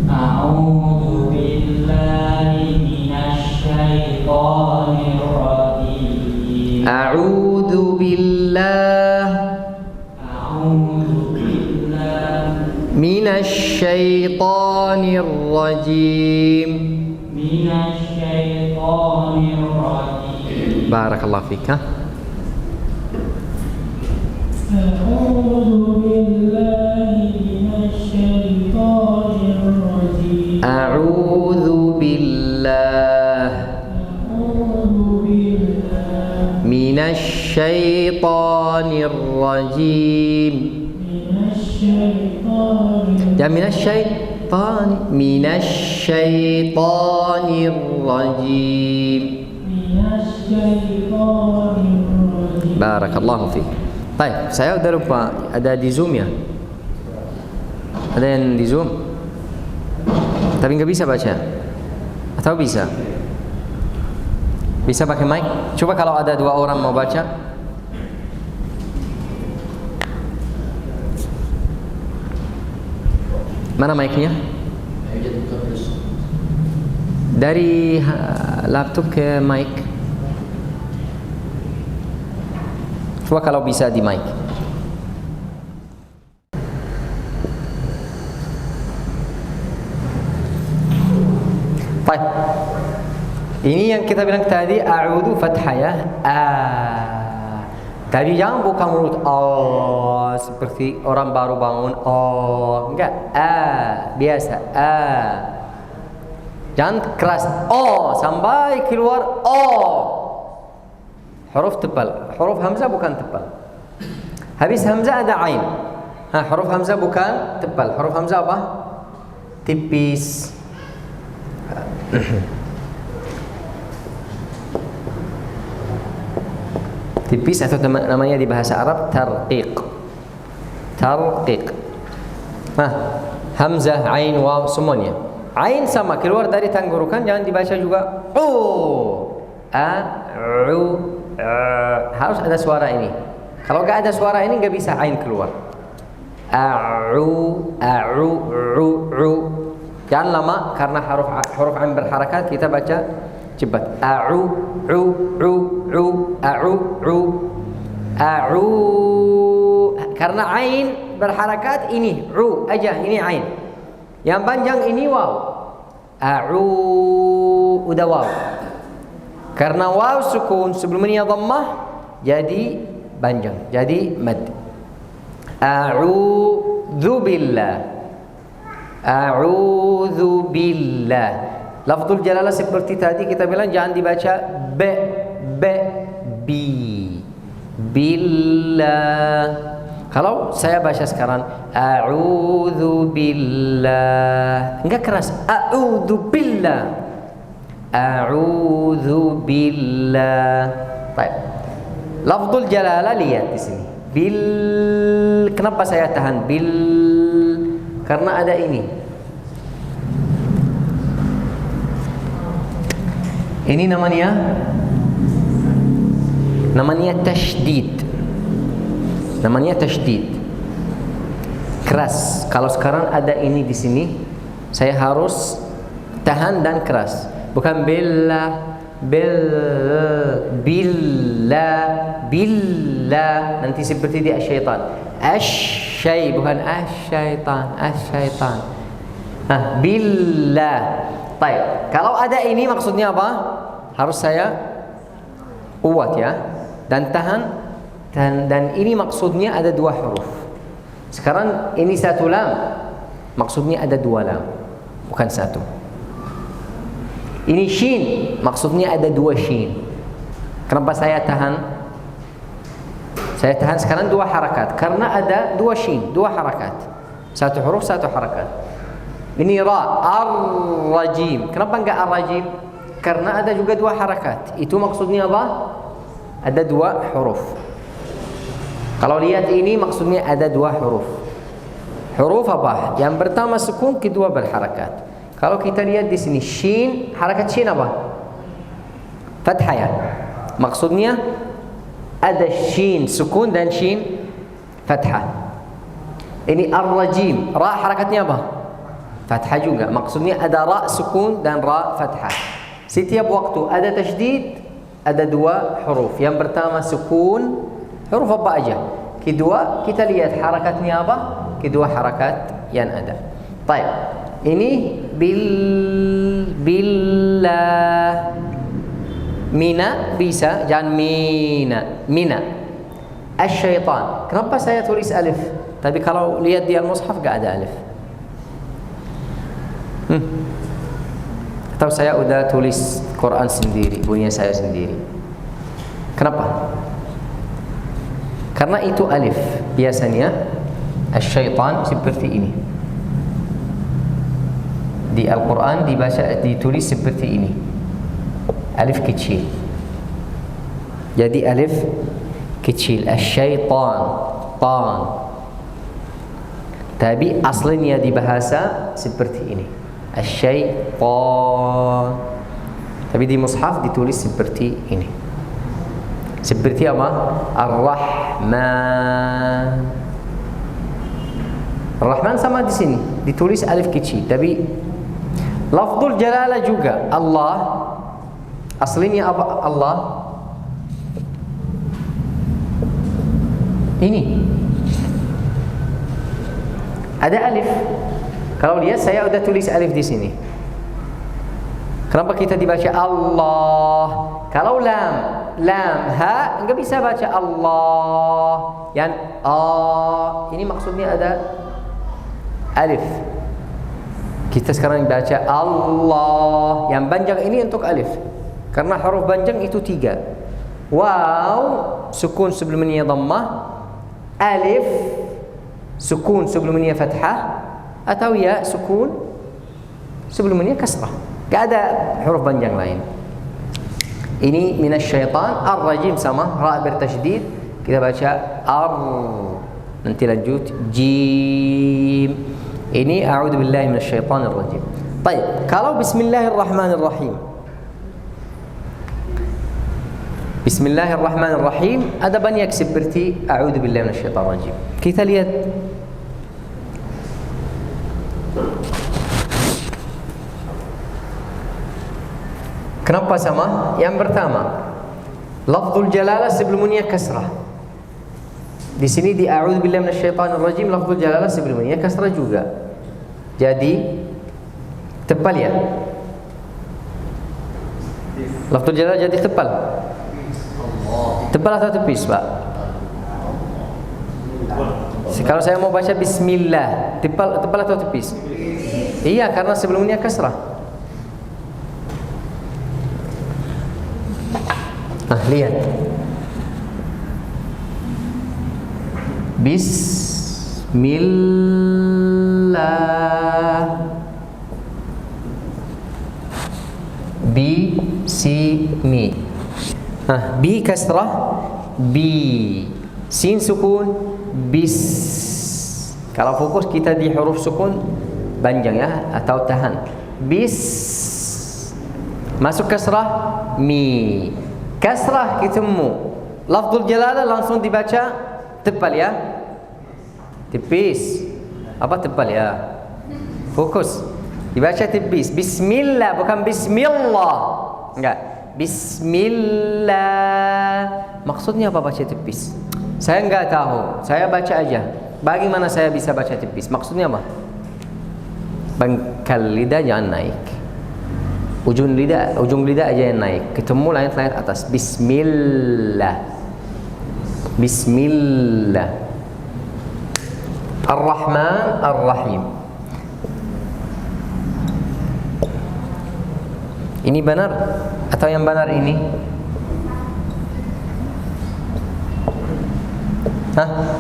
A'udzu billahi minasy syaithanir rajim. A'udzu billah minasy syaithanir rajim. Barakallahu fik. أعوذ بالله من الشيطان الرجيم A'udzu billah أعوذ بالله minasyaitonir rajim. من الشيطان Ya minasyaitonir rajim. من الشيطان الرجيم. Barakallahu fiik. Baik, saya udah lupa ada di Zoom ya? Ada yang di Zoom? Tapi nggak bisa baca? Atau bisa? Bisa pakai mic? Coba kalau ada 2 orang mau baca. Mana mic-nya? Dari laptop ke mic. Coba kalau bisa di mic. Baik. Ini yang kita bilang tadi a'udzu fathah ya. Tadi jangan buka mulut seperti orang baru bangun. Enggak. Biasa. Jangan keras sampai keluar huruf tebal. Huruf hamzah bukan tebal. Habis hamzah ada ain. Huruf hamzah bukan tebal. Huruf hamzah apa? Tipis. Tipis atau namanya di bahasa Arab tarqiq. Hamzah, ain, waw semuanya. Ain sama keluar dari tenggorokan, jangan dibaca juga harus ada suara ini. Kalau nggak ada suara ini nggak bisa ain keluar. Jangan lama karena huruf ain berharakat, kita baca cepat. Karena ain berharakat ini aja, ini ain. Yang panjang ini waw. Udah waw. Karena waw sukun sebelumnya dhammah jadi panjang, jadi mad. A'udzu billah. Lafzul jalalah seperti tadi kita bilang jangan dibaca bi. Billah. Kalau saya baca sekarang a'udzu billah, enggak keras. A'udzu billah. A'udzu billah. Baik. Lafzul jalalah lihat di sini. Kenapa saya tahan bil? Karena ada ini. Ini namanya tasydid. Keras. Kalau sekarang ada ini di sini, saya harus tahan dan keras. Bukan billah, billah. Nanti seperti di syaitan. Bukan syaitan. Billah. Baik. Kalau ada ini maksudnya apa? Harus saya kuat ya, dan tahan. Dan ini maksudnya ada 2 huruf. Sekarang ini 1 lam, maksudnya ada 2 lam, bukan 1. Ini shin, maksudnya ada 2 shin. Kenapa saya tahan? Saya tahan sekarang 2 harakat karena ada 2 shin, 2 harakat. 1 huruf, 1 harakat. Ini ra, ar-rajim. Kenapa enggak ar-rajim? Karena ada juga 2 harakat. Itu maksudnya apa? Ada 2 huruf. Kalau lihat ini maksudnya ada 2 huruf. Huruf apa? Yang pertama sukun, kedua berharakat. Kalau kita lihat di sini shin, harakat shin apa? Fathah ya. Maksudnya ada shin sukun dan shin fathah. Ini ar-rajim, ra harakatnya apa? Fathah juga. Maksudnya ada ra sukun dan ra fathah. Setiap waktu ada tasydid, ada 2 huruf. Yang pertama sukun, huruf apa aja? Kedua kita lihat harakatnya apa? Kedua harakat yang ada. Baik. Ini billah. Mina bisa, jangan mina. Asyaitan. Kenapa saya tulis alif? Tapi kalau lihat di al-mushaf gak ada alif. Atau saya udah tulis Quran sendiri, bunyinya saya sendiri. Kenapa? Karena itu alif. Biasanya asyaitan seperti ini. Di Al-Quran ditulis seperti ini. Alif kecil. Jadi alif kecil. Asyaitan. Tan. Tapi aslinya di bahasa seperti ini. Asyaitan. Tapi di mushaf ditulis seperti ini. Seperti apa? Ar-Rahman. Ar-Rahman sama di sini, ditulis alif kecil. Tapi lafzul jalalah juga. Allah. Aslinya apa? Allah. Ini. Ada alif. Kalau lihat saya udah tulis alif di sini. Kenapa kita dibaca Allah? Kalau lam, ha enggak bisa baca Allah. Yang ini maksudnya ada alif. Kita sekarang baca Allah. Yang panjang ini untuk alif. Karena huruf panjang itu 3. Waw, sukun sebelumnya dhammah. Alif, sukun sebelumnya fathah. Atau ya, sukun sebelumnya kasrah. Gak ada huruf panjang lain. Ini minasyaitan. Ar-rajim sama ra bertasydid. Kita baca ar. Nanti lanjut jim. Ini a'udzu billahi minasyaitonir rajim. Baik, kalau bismillahirrahmanirrahim. Bismillahirrahmanirrahim ada banyak seperti a'udzu billahi minasyaitonir rajim. Kita lihat. Kenapa sama? Yang pertama, lafzul jalalah sebelumnya kasrah. Di sini di a'udzu billahi minasyaitonir rajim lafzul jalalah sebelumnya kasrah juga. Jadi tebal ya. Lafzul jalalah jadi tebal. Tebal atau tipis, Pak? Kalau saya mau baca bismillah, tebal atau tipis? Iya, karena sebelumnya kasrah. Lihat. Bismillah. Bi-si-mi. Bi kasrah. Bi. Sin sukun. Bis. Kalau fokus kita di huruf sukun panjang ya, atau tahan. Bis. Masuk kasrah. Mi. Kasrah ketemu lafzul jalalah langsung dibaca tebal ya. Tipis. Apa tebal ya? Fokus. Dibaca tipis. Bismillah bukan bismillah. Enggak. Bismillah. Maksudnya apa baca tipis? Saya enggak tahu. Saya baca aja. Bagaimana saya bisa baca tipis? Maksudnya apa? Pangkal lidah jangan naik. Ujung lidah aja yang naik. Ketemu langit-langit atas. Bismillah. Bismillah. Ar-Rahman Ar-Rahim. Ini benar atau yang benar ini?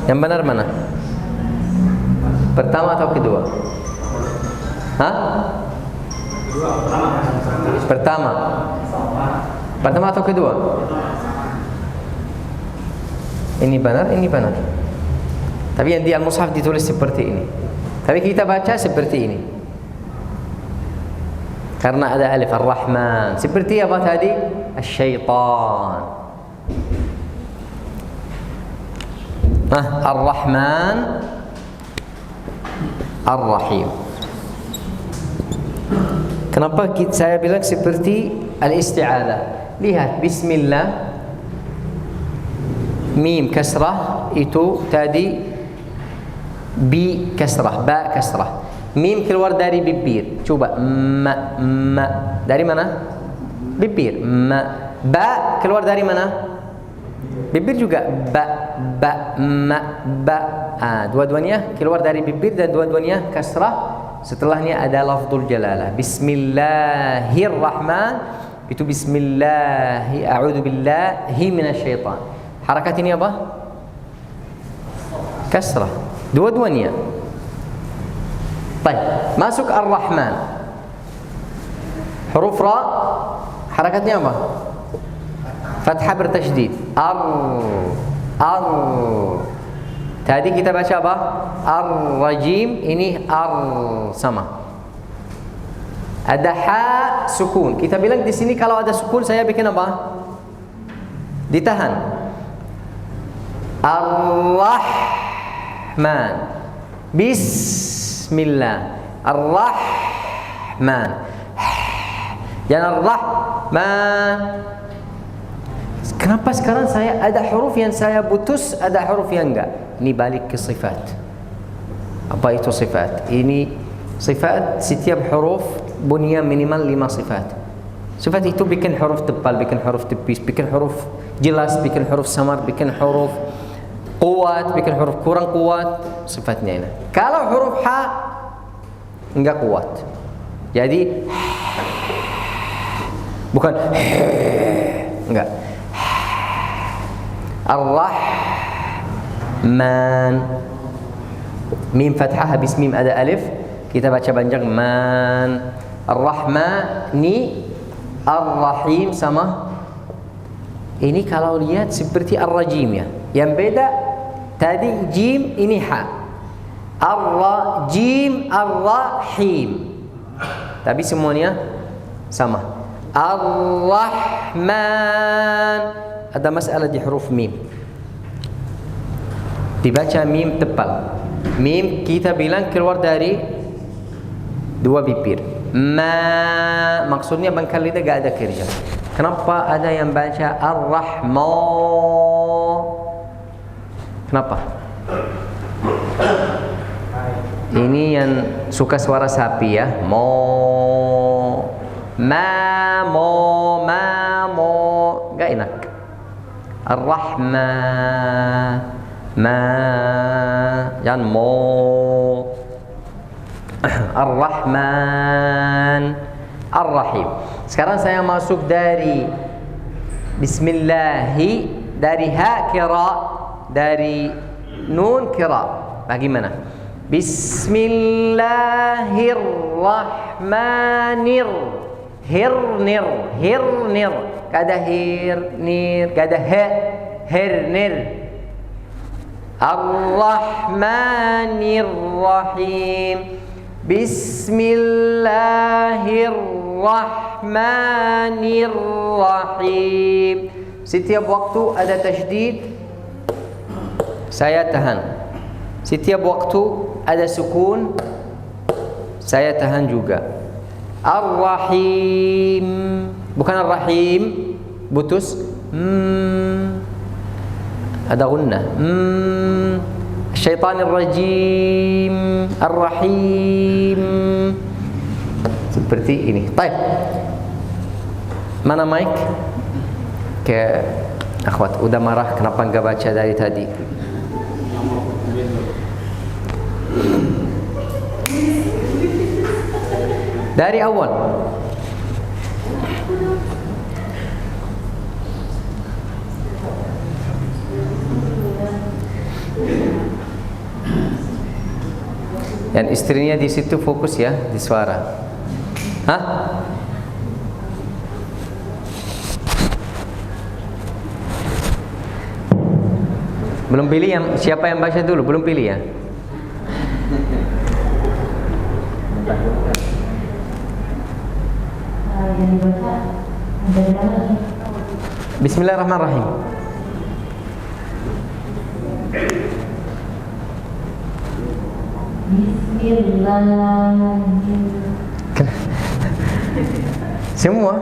Yang benar mana? Pertama atau kedua? Pertama atau kedua? Ini benar, ini benar. Tapi yang di al-mushaf ditulis seperti ini. Tapi kita baca seperti ini. Karena ada alif ar-Rahman. Seperti apa tadi? Asyaitan. Ar-Rahman Ar-Rahim. Kenapa saya bilang seperti al-isti'adah? Lihat, bismillah, mim kasrah itu tadi, bi kasrah, ba kasrah. Mim keluar dari bibir. Coba ma. Dari mana? Bibir. Ma. Ba keluar dari mana? Bibir juga ba, ba, ma, ba. Dua-duanya keluar dari bibir dan dua-duanya kasrah. Setelahnya ada lafzul jalalah. Bismillahirrahman. Itu bismillahi a'udzu billahi minasyaitan. Harakat ini apa? Kasrah. Dua-duanya. Baik, masuk Ar-Rahman. Huruf ra harakatnya apa? Fathah bertasydid. Ar. Tadi kita baca apa? Ar-Rajim, ini ar sama. Ada ha sukun. Kita bilang di sini kalau ada sukun saya bikin apa? Ditahan. Ar-Rahman. Bismillah. Ar-Rahman. Jangan Ar-Rahman. Kenapa sekarang saya ada huruf yang saya putus, ada huruf yang enggak? Ini balik ke sifat. Apa itu sifat? Ini sifat, setiap huruf punya minimal 5 sifat. Sifat itu bikin huruf tebal, bikin huruf tipis, bikin huruf jelas, bikin huruf samar, bikin huruf kuat, bikin huruf kurang kuat. Sifatnya ini. Kalau huruf ha enggak kuat. Jadi bukan enggak. Ar-Rahman. Mim fathah habis mim ada alif. Kita baca panjang man. Ar-Rahmani. Ar-Rahim sama. Ini kalau lihat seperti Ar-Rajim ya. Yang beda tadi jim, ini ha. Ar-Rajim, Ar-Rahim. Tapi semuanya sama. Ar-Rahman. Ada masalah di huruf mim. Dibaca mim tebal. Mim kita bilang keluar dari dua bibir. Ma maksudnya bangkal lidah gak ada kerja. Kenapa ada yang baca Ar-Rahman? Kenapa? Ini yang suka suara sapi ya. Mo gak enak. Ar-Rahman jangan mo. Ar-Rahman Ar-Rahim. Sekarang saya masuk dari Bismillahi, dari ha kira, dari nun kira. Bagaimana? Bismillahirrahmanirrahim. Hirnir. Kada hirnir, kada he, hirnir. Ar-Rahmanir-Rahim. Bismillahirrahmanirrahim. Setiap waktu ada tasydid, saya tahan. Setiap waktu ada sukun, saya tahan juga. Ar-Rahim, bukan Ar-Rahim, putus. Ada gunnah. Syaitanir Rajim, Ar-Rahim. Seperti ini. Baik. Mana mic? Ke akhwat, udah marah kenapa enggak baca dari tadi? Dari awal. Dan istrinya di situ fokus ya di suara. Hah? Belum pilih yang siapa yang baca dulu? Belum pilih ya? Bismillahirrahmanirrahim. Semua.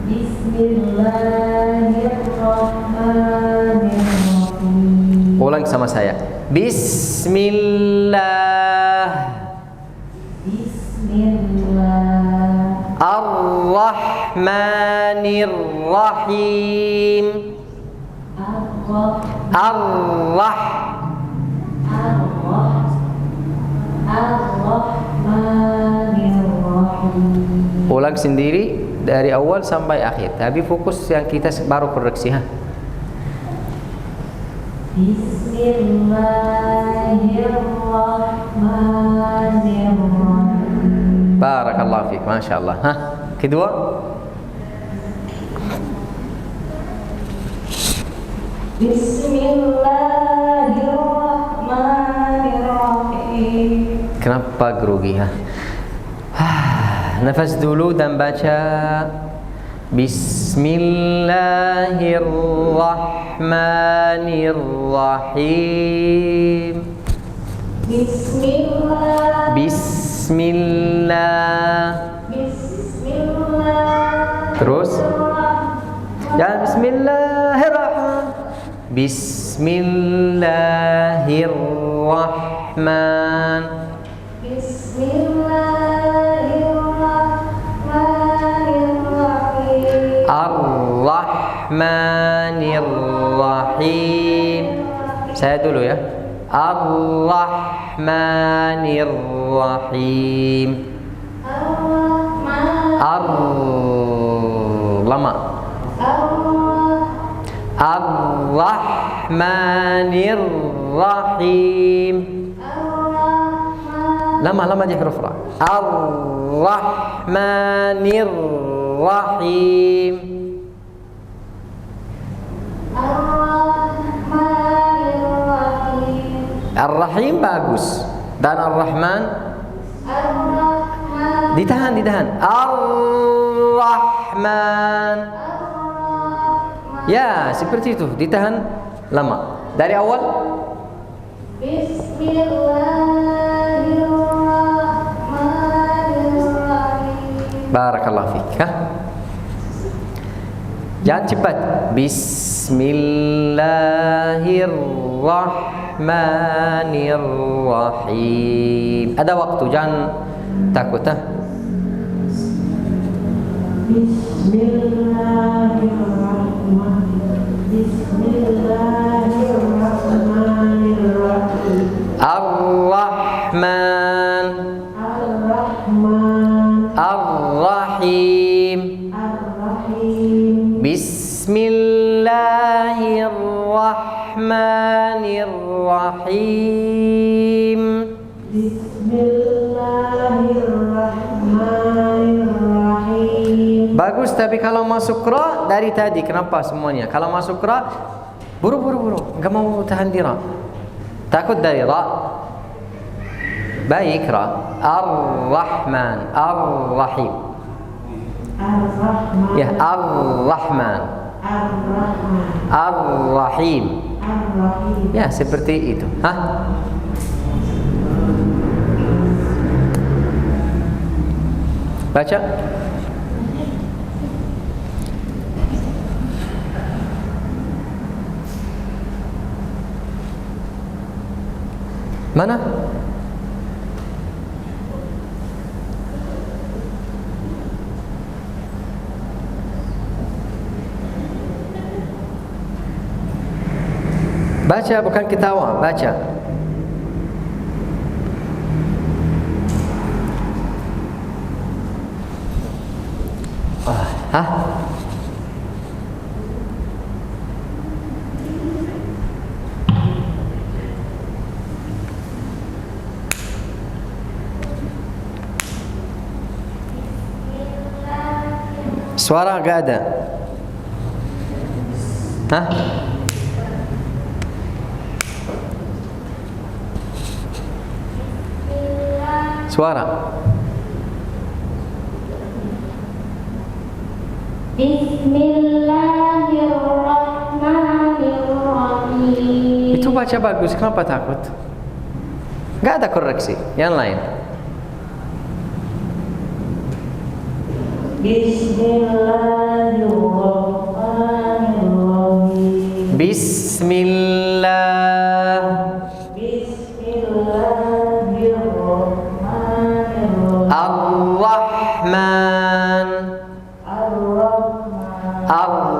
Bismillahirrahmanirrahim. Ulang sama saya. Bismillah. Bismillah. Ar-Rahmanirrahim. Ar-Rahim. Ar-Rah. Ar-Rahmanir-Rahim. Ulang sendiri dari awal sampai akhir. Tapi fokus yang kita baru koreksi, ha. Bismillahirrahmanirrahim. Barakallahu fiik, Masya Allah. Hah? Kedua? Bismillahirrahmanirrahim. Kenapa grogi, ha? Nafas dulu dan baca Bismillahirrahmanirrahim. Bismillah. Bismillah. Bismillah. Terus? Jangan Bismillahirrahmanirrahim. Bismillahirrahman. Bismillahirrahmanirrahim. Ar-Rahmanir-Rahim. Saya dulu ya. Ar-Rahmanir-Rahim. Lama. Ar-Rahmanir-Rahim. Lama di huruf ra. Ar-Rahmanir-Rahim. Ar-Rahim bagus. Dan Ar-Rahman ditahan. Ar-Rahman. Ya, seperti itu. Ditahan lama. Dari awal. Bismillahirrahmanirrahim. Barakallahu fiik. Ha? Jangan cepat. Bismillahirrahmanirrahim. Ada waktu, jangan takut, ha? Bismillahirrahmanirrahim. Ar-Rahman. Ar-Rahim. Bismillahirrahmanirrahim. Bismillahirrahmanirrahim. Bagus, tapi kalau masuk ra dari tadi, kenapa semuanya? Kalau masuk ra, buru, enggak mau tahan di ra. Takut dari ra. Baik, ra. Ar-Rahman, Ar-Rahim. Ar-Rahman. Ya, Ar-Rahman. Ar-Rahman. Ar-Rahim. Ar-Rahim. Ya, seperti itu. Hah? Baca. Mana? Baca, bukan ketawa, baca. Hah? Suara gak ada. Hah? Suara. Bismillahirrahmanirrahim. Itu baca bagus, kenapa takut? Gak ada koreksi. Yang lain. Bismillahirrahmanirrahim. Bismillah. Bismillahirrahmanirrahim. Ar-Rahman. Ar-Rahman. Ar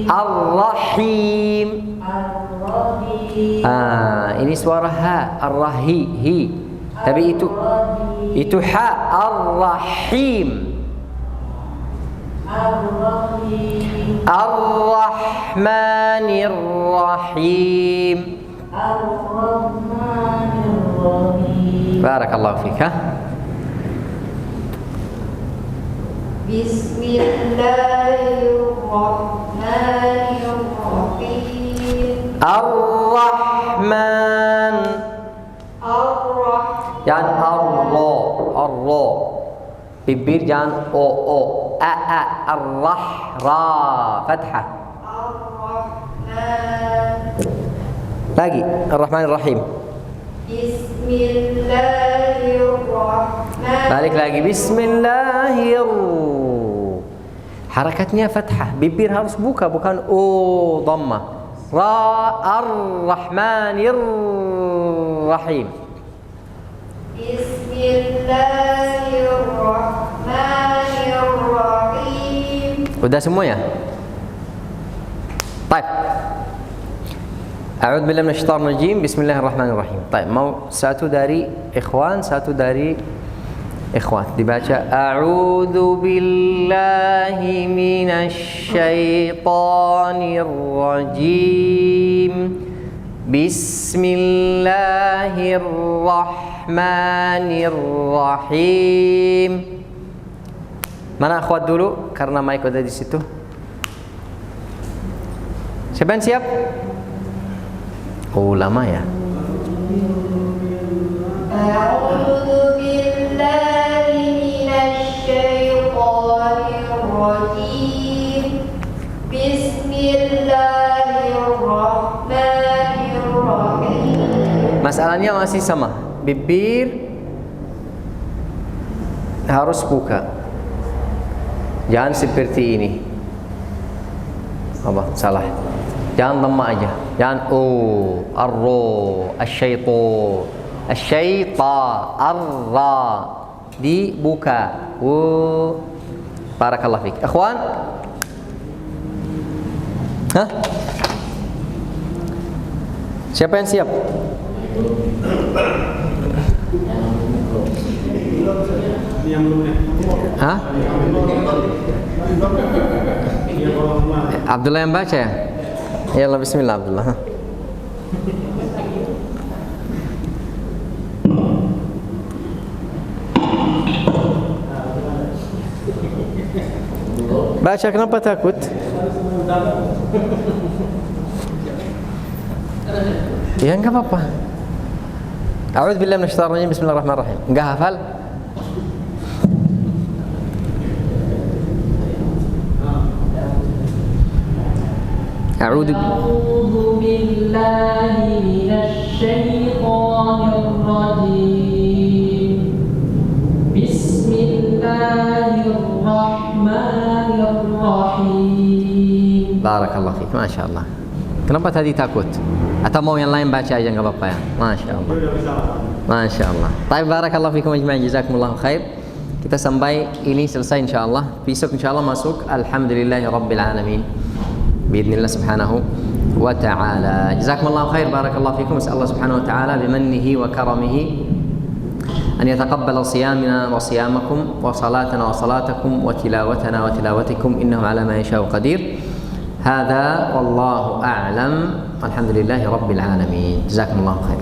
Ar-Rahim. Ini suara ha, ar-rahi, hi. Tapi itu ha, ar-rahim. Ar-Rahmanir Rahim. Barakallahu fik. Bismillahirrahmanirrahim. Ar-Rahman. Jangan ar-ra. Bibir jangan o. A. Ar-rah. Ra. Fathah. Lagi. Ar-Rahman Ar-Rahim. Bismillahirrahmanirrahim. Balik lagi. Bismillahirrahmanirrahim. Harakatnya fathah. Bibir harus buka, bukan o dhammah. Ra. Ar-Rahmanir-Rahim. Bismillahirrahmanirrahim. Udah semua ya? Baik. A'udzu billahi minasyaitonir rajim. Bismillahirrahmanirrahim. Baik, mau satu dari ikhwan, satu dari ikhwat. Dibaca a'udzu billahi minasyaitonir rajim. Bismillahirrahmanirrahim. Mana akhwat dulu karena mic ada di situ. Siapa yang siap? Oh, lama ya. A'udzu billahi minasyaitonir rajim. Bismillahirrahmanirrahim. Masalahnya masih sama. Bibir harus buka. Jangan seperti ini. Apa? Salah. Jangan lemah aja. Jangan ar-ro, asy-syaitan, ar-ra. Dibuka. Barakallahu fik. Ikhwan? Hah? Siapa yang siap? Hah? Abdullah yang baca ya? Ya Allah, bismillah Abdullah. Baca, kenapa takut? Ya enggak apa-apa. A'udzu billahi minasyaitonir rajim. Bismillahirrahmanirrahim. Enggak hafal? أعوذ بالله من الشيطان الرجيم بسم الله الرحمن الرحيم. Barakallahu fiik, Masya Allah. Kenapa tadi takut? Atau mau yang lain baca aja nggak apa-apa ya? Masya Allah. Masya Allah. Baik, barakallahu fiikum ajma'in, jazakumullahu khair. Kita sampai ini selesai insyaallah. Besok insyaallah masuk Alhamdulillahi Rabbil Alamin. Biidznillah subhanahu wa ta'ala. Jazakumullahu khair, barakallahu fiikum. As'al Allah subhanahu wa ta'ala bimannihi wa karamihi an yataqabbala siyamana wa siyamakum wa salatana wa salatakum wa tilawatana wa tilawatikum innahu ala ma yasha'u qadir. Hadza wallahu a'lam. Alhamdulillahi rabbil alamin. Jazakumullahu khair.